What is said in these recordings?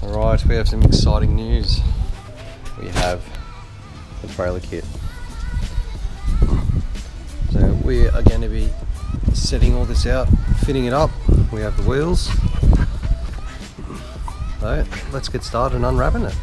Alright, we have some exciting news. We have the trailer kit. So we are going to be setting all this out, fitting it up. We have the wheels. So let's get started and unwrapping it.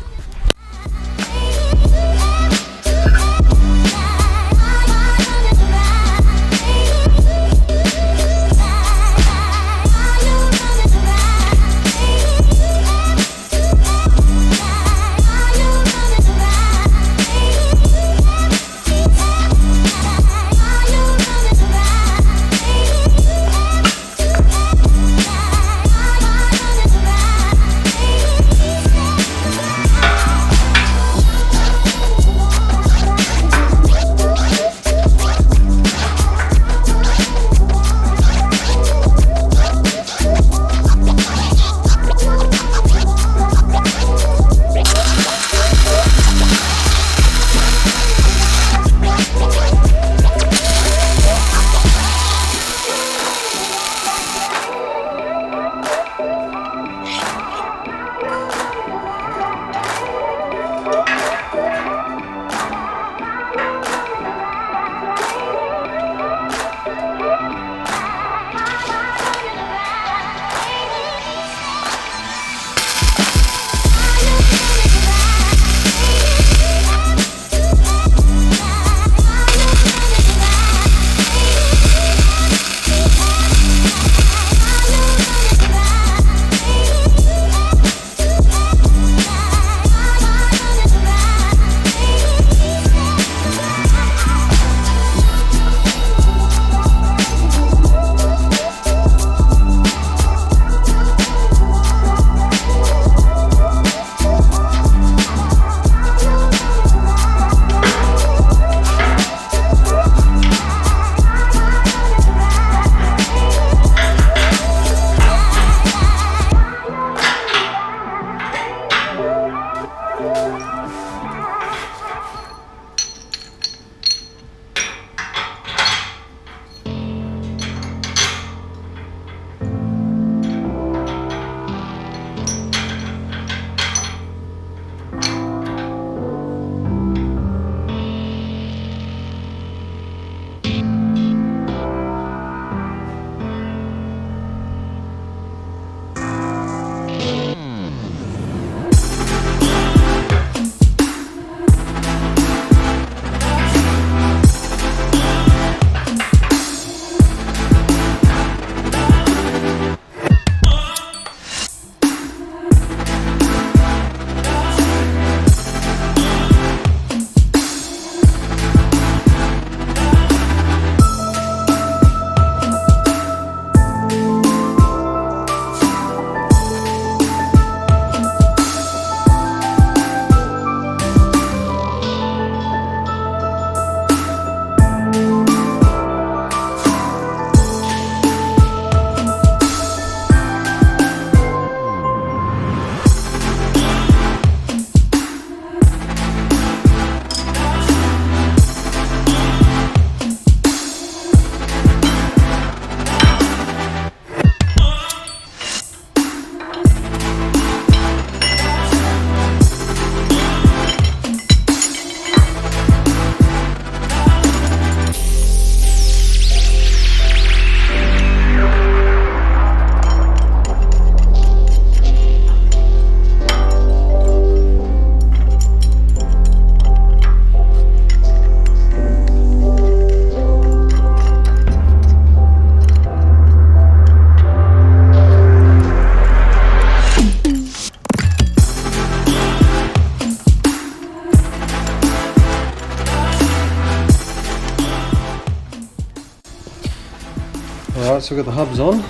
Alright, so we've got the hubs on.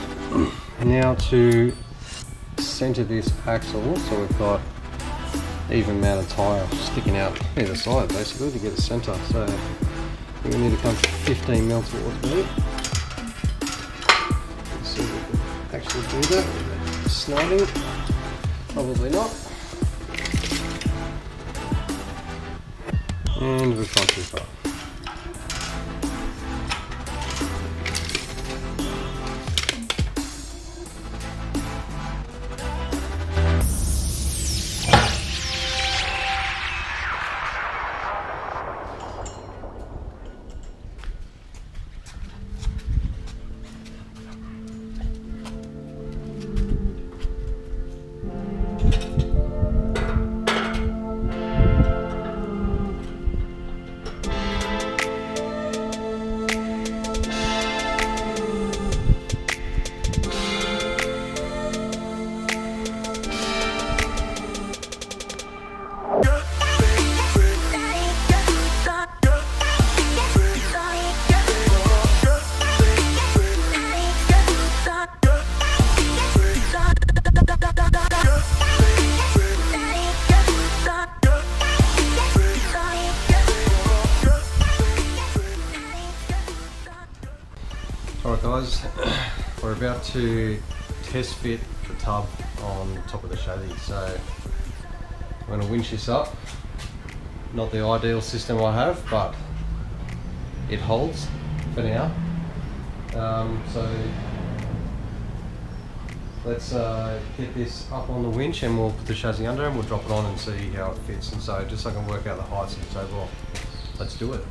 Now to centre this axle, so we've got even mounted tyre sticking out either side basically to get a centre. So we need to come 15 mil towards me. Let's see if we can actually do that without sliding. Probably not. And we've gone too far. about to test fit the tub on top of the chassis. So I'm going to winch this up. Not the ideal system I have, but it holds for now. So let's get this up on the winch and we'll put the chassis under and we'll drop it on and see how it fits. And so just so I can work out the heights of the table, let's do it.